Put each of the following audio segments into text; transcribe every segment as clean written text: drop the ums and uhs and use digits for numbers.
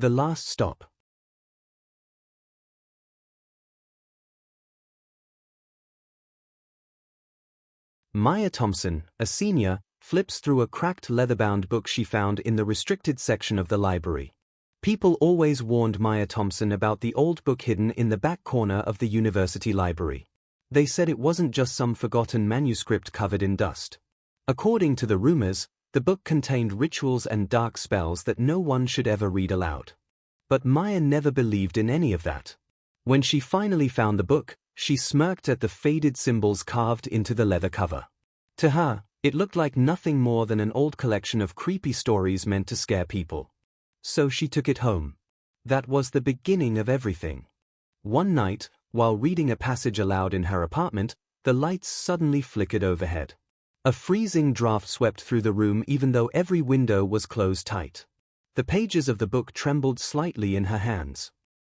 The Last Stop. Maya Thompson, a senior, flips through a cracked leather-bound book she found in the restricted section of the library. People always warned Maya Thompson about the old book hidden in the back corner of the university library. They said it wasn't just some forgotten manuscript covered in dust. According to the rumors, the book contained rituals and dark spells that no one should ever read aloud. But Maya never believed in any of that. When she finally found the book, she smirked at the faded symbols carved into the leather cover. To her, it looked like nothing more than an old collection of creepy stories meant to scare people. So she took it home. That was the beginning of everything. One night, while reading a passage aloud in her apartment, the lights suddenly flickered overhead. A freezing draft swept through the room even though every window was closed tight. The pages of the book trembled slightly in her hands.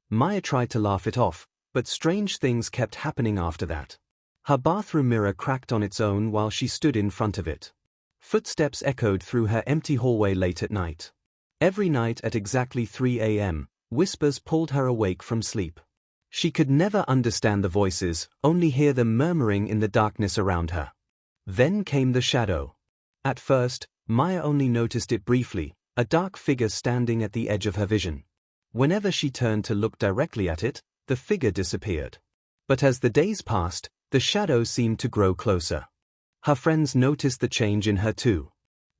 Maya tried to laugh it off, but strange things kept happening after that. Her bathroom mirror cracked on its own while she stood in front of it. Footsteps echoed through her empty hallway late at night. Every night at exactly 3 a.m., whispers pulled her awake from sleep. She could never understand the voices, only hear them murmuring in the darkness around her. Then came the shadow. At first, Maya only noticed it briefly, a dark figure standing at the edge of her vision. Whenever she turned to look directly at it, the figure disappeared. But as the days passed, the shadow seemed to grow closer. Her friends noticed the change in her too.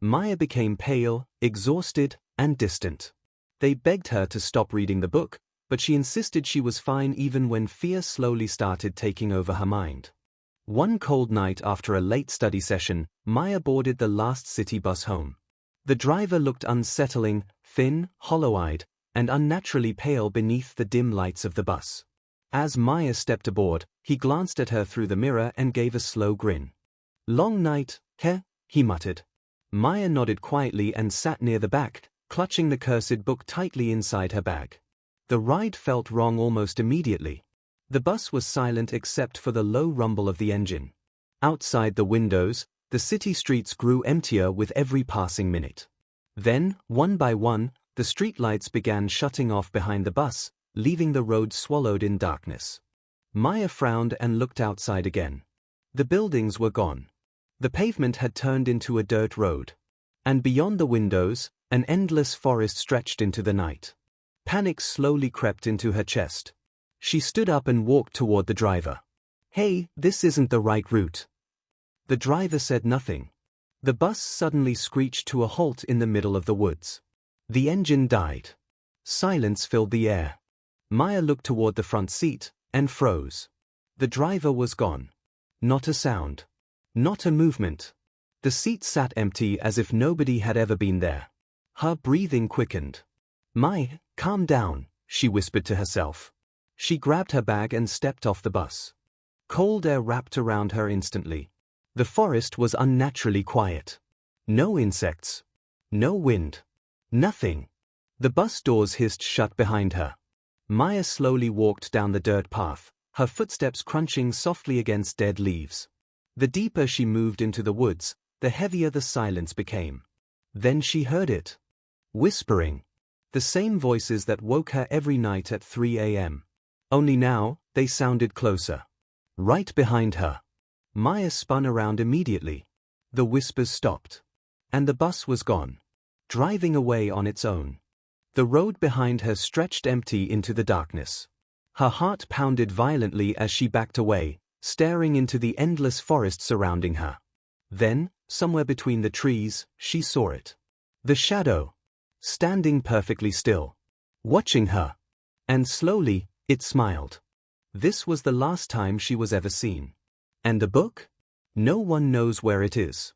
Maya became pale, exhausted, and distant. They begged her to stop reading the book, but she insisted she was fine even when fear slowly started taking over her mind. One cold night after a late study session, Maya boarded the last city bus home. The driver looked unsettling, thin, hollow-eyed, and unnaturally pale beneath the dim lights of the bus. As Maya stepped aboard, he glanced at her through the mirror and gave a slow grin. "Long night, heh?" he muttered. Maya nodded quietly and sat near the back, clutching the cursed book tightly inside her bag. The ride felt wrong almost immediately. The bus was silent except for the low rumble of the engine. Outside the windows, the city streets grew emptier with every passing minute. Then, one by one, the streetlights began shutting off behind the bus, leaving the road swallowed in darkness. Maya frowned and looked outside again. The buildings were gone. The pavement had turned into a dirt road. And beyond the windows, an endless forest stretched into the night. Panic slowly crept into her chest. She stood up and walked toward the driver. "Hey, this isn't the right route." The driver said nothing. The bus suddenly screeched to a halt in the middle of the woods. The engine died. Silence filled the air. Maya looked toward the front seat, and froze. The driver was gone. Not a sound. Not a movement. The seat sat empty as if nobody had ever been there. Her breathing quickened. "Maya, calm down," she whispered to herself. She grabbed her bag and stepped off the bus. Cold air wrapped around her instantly. The forest was unnaturally quiet. No insects. No wind. Nothing. The bus doors hissed shut behind her. Maya slowly walked down the dirt path, her footsteps crunching softly against dead leaves. The deeper she moved into the woods, the heavier the silence became. Then she heard it. Whispering. The same voices that woke her every night at 3 a.m. Only now, they sounded closer. Right behind her. Maya spun around immediately. The whispers stopped. And the bus was gone. Driving away on its own. The road behind her stretched empty into the darkness. Her heart pounded violently as she backed away, staring into the endless forest surrounding her. Then, somewhere between the trees, she saw it. The shadow. Standing perfectly still. Watching her. And slowly, it smiled. This was the last time she was ever seen. And the book? No one knows where it is.